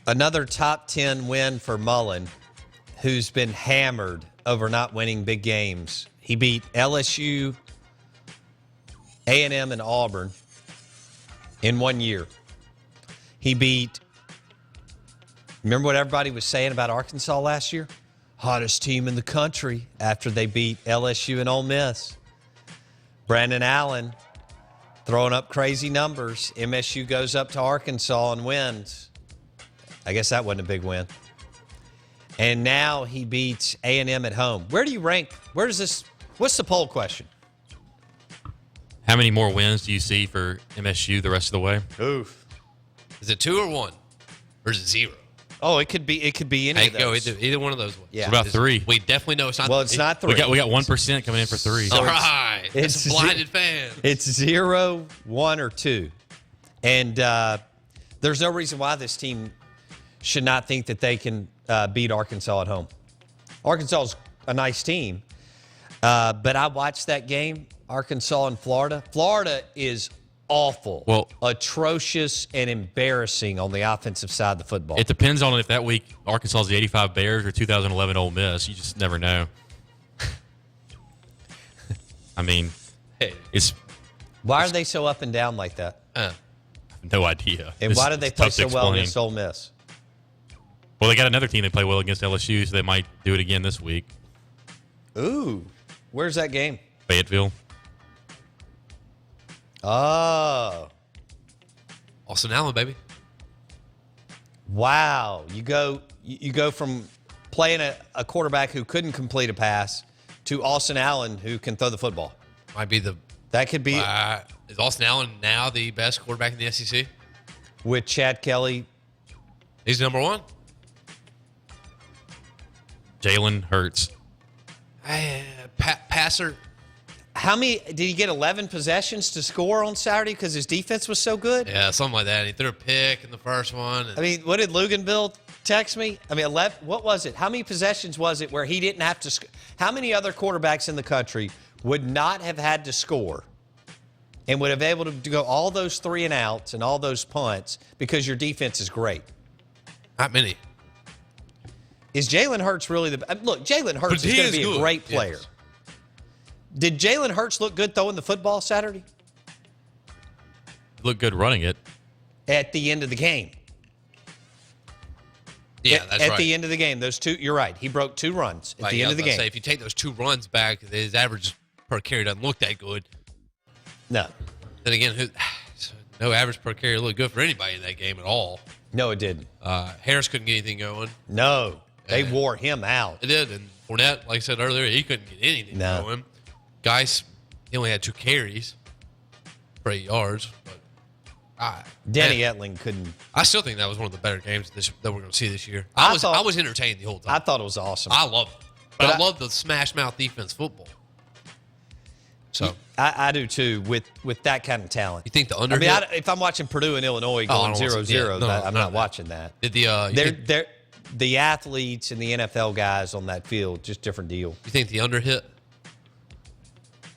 Another top 10 win for Mullen, who's been hammered over not winning big games. He beat LSU, A&M, and Auburn in 1 year. He beat, remember what everybody was saying about Arkansas last year? Hottest team in the country after they beat LSU and Ole Miss. Brandon Allen throwing up crazy numbers. MSU goes up to Arkansas and wins. I guess that wasn't a big win. And now he beats A&M at home. Where do you rank? Where does this? What's the poll question? How many more wins do you see for MSU the rest of the way? Oof. Is it 2 or 1? Or is it 0? Oh, it could be any of those. Go either one of those ones. Yeah. It's about 3. We definitely know it's not. Well, it's not 3. We got 1% coming in for 3. All right. it's It's blinded fan. It's 0, 1, or 2. And there's no reason why this team should not think that they can beat Arkansas at home. Arkansas is a nice team, but I watched that game, Arkansas and Florida. Florida is awful, atrocious, and embarrassing on the offensive side of the football. It depends on if that week Arkansas is the 85 Bears or 2011 Ole Miss. You just never know. I mean, it's why are they so up and down like that? no idea. And why did they play tough to so well explain. against Ole Miss? Well, they got another team they play well against LSU, so they might do it again this week. Ooh, where's that game? Fayetteville. Oh, Austin Allen, baby. wow! You go from playing a quarterback who couldn't complete a pass to Austin Allen who can throw the football. Might be the. That could be Is Austin Allen now the best quarterback in the SEC? with Chad Kelly. He's number 1. Jalen Hurts. Passer. How many did he get? 11 possessions to score on Saturday because his defense was so good. Yeah, something like that. He threw a pick in the first one. I mean, what did Luganville text me? I mean, 11. What was it? How many possessions was it where he didn't have to? How many other quarterbacks in the country would not have had to score and would have been able to go all those 3 and outs and all those punts because your defense is great? Not many. Is Jalen Hurts really the look? Jalen Hurts is going to be a great player. Yes. Did Jalen Hurts look good throwing the football Saturday? Looked good running it. At the end of the game. Yeah, that's at right. the end of the game, those 2. You're right. He broke 2 runs at the end of the game. Say, if you take those 2 runs back, his average per carry doesn't look that good. No, Then again, no average per carry looked good for anybody in that game at all. no, it didn't. Harris couldn't get anything going. No, they Yeah. wore him out. It did, and Fournette, like I said earlier, he couldn't get anything No. going. Guys, he only had 2 carries for 8 yards. But Danny Etling couldn't. I still think that was one of the better games that we're going to see this year. I I was entertained the whole time. I thought it was awesome. I love it, but I love the smash mouth defense football. So I do too with that kind of talent. you think the under? I mean, if I'm watching Purdue and Illinois I going don't want to- 0-0, yeah, I'm not watching that. Did the The athletes and the NFL guys on that field, just different deal. you think the under hit?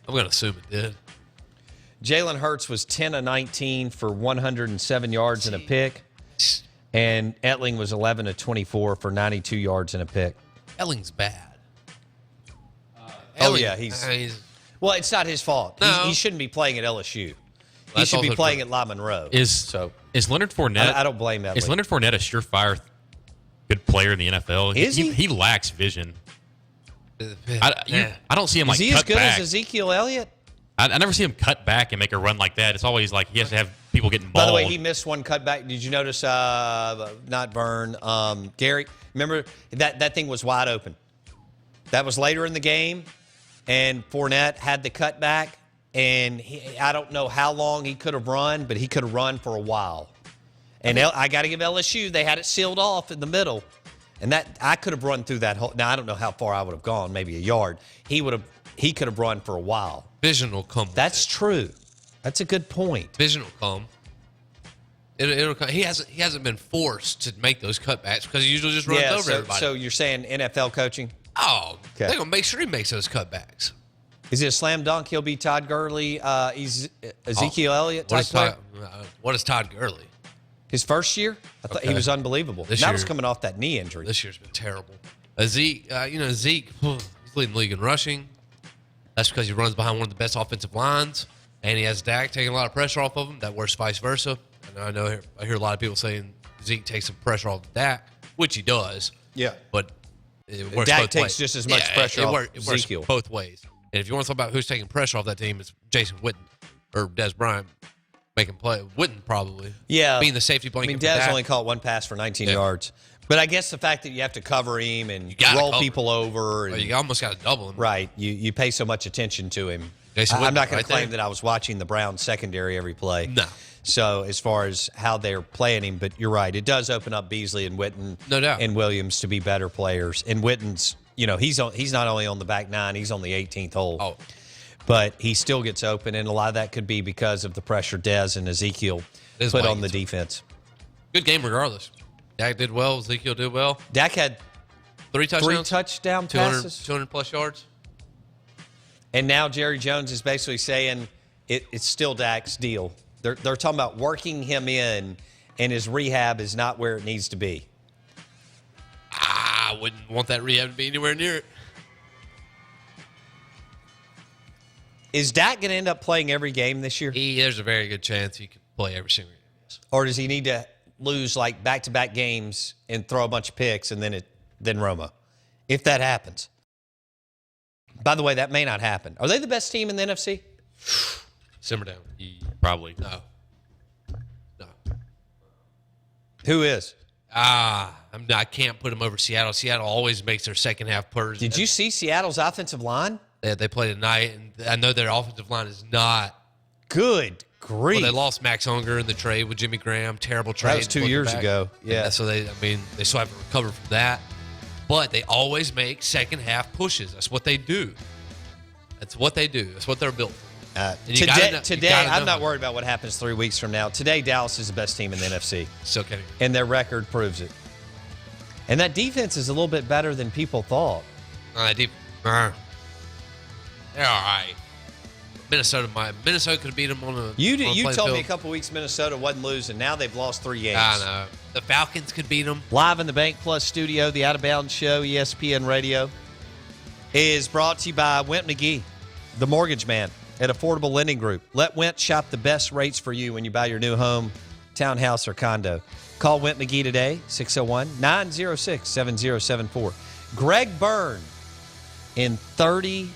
I'm going to assume it did. Jalen Hurts was 10 of 19 for 107 yards and a pick, and Etling was 11 of 24 for 92 yards and a pick. Elling's bad. Oh, yeah, he's well, it's not his fault. No. He shouldn't be playing at LSU. He That's should be also playing true. at La Monroe. Is Leonard Fournette? I don't blame Etling. Is Leonard Fournette a surefire good player in the NFL? Is he? He lacks vision. I don't see him Is like he cut as good back. as Ezekiel Elliott? I never see him cut back and make a run like that. It's always like he has to have people getting By mauled. the way, he missed one cutback. Did you notice? Not Vern, Gary. Remember that thing was wide open. That was later in the game, and Fournette had the cutback, and I don't know how long he could have run, but he could have run for a while. And I got to give LSU, they had it sealed off in the middle, and that I could have run through that whole. Now I don't know how far I would have gone, maybe a yard. He could have run for a while. Vision will come. That's true. That's a good point. Vision will come. It'll come. He hasn't been forced to make those cutbacks because he usually just runs over everybody. So you're saying NFL coaching? Oh, Okay. they're gonna make sure he makes those cutbacks. Is it a slam dunk? He'll be Todd Gurley, Ezekiel Elliott type player? What is Todd Gurley? His first year, I thought he was unbelievable. This That was year- coming off that knee injury. This year's been terrible. Zeke, he's leading the league in rushing. That's because he runs behind one of the best offensive lines, and he has Dak taking a lot of pressure off of him. That works vice versa. And I hear a lot of people saying Zeke takes some pressure off of Dak, which he does. Yeah. But it works Dak both takes ways. just as much pressure off it works Ezekiel. both ways. And if you want to talk about who's taking pressure off that team, it's Jason Witten or Des Bryant making play. Witten probably. Yeah. Being the safety I blanket. mean, for Dez Dak. only caught one pass for 19 Yeah. yards. But I guess the fact that you have to cover him and gotta roll cover. people over. And, You almost got to double him. right. You pay so much attention to him. Jason I'm Witten, not going right to claim there. that I was watching the Browns secondary every play. No. So as far as how they're playing him, but you're right. It does open up Beasley and Witten No doubt. and Williams to be better players. And Witten's, he's not only on the back nine, he's on the 18th hole. Oh, But he still gets open, and a lot of that could be because of the pressure Dez and Ezekiel It is put why on he the gets defense. good game regardless. Dak did well. Ezekiel did well. Dak had 3 touchdowns. 3 touchdown 200, passes. 200 plus yards. And now Jerry Jones is basically saying it's still Dak's deal. They're talking about working him in, and his rehab is not where it needs to be. I wouldn't want that rehab to be anywhere near it. Is Dak going to end up playing every game this year? There's a very good chance he could play every single game. Or does he need to lose like back-to-back games and throw a bunch of picks and then Roma? If that happens. By the way, that may not happen. Are they the best team in the NFC? Simmer down. Probably. No. Who is? I can't put them over Seattle. Seattle always makes their second half purge. Did you see Seattle's offensive line? They play tonight, and I know their offensive line is not. Good grief. Well, they lost Max Unger in the trade with Jimmy Graham. Terrible trade. That was 2 looking years back. ago. Yeah. And so they still haven't recovered from that. But they always make second half pushes. That's what they do. That's what they do. That's what they're built for. And you gotta know- you Today, gotta I'm know not how- worried about what happens 3 weeks from now. Today, Dallas is the best team in the NFC, Still can't even. and their record proves it. And that defense is a little bit better than people thought. They're all right. Minnesota could have beat them on a. You on a told playing me a field. couple weeks Minnesota wasn't losing. Now they've lost 3 games. I know. The Falcons could beat them. Live in the Bank Plus studio, the Out of Bounds Show, ESPN Radio, is brought to you by Went McGee, the mortgage man at Affordable Lending Group. Let Went shop the best rates for you when you buy your new home, townhouse, or condo. Call Went McGee today, 601-906-7074. Greg Byrne in 30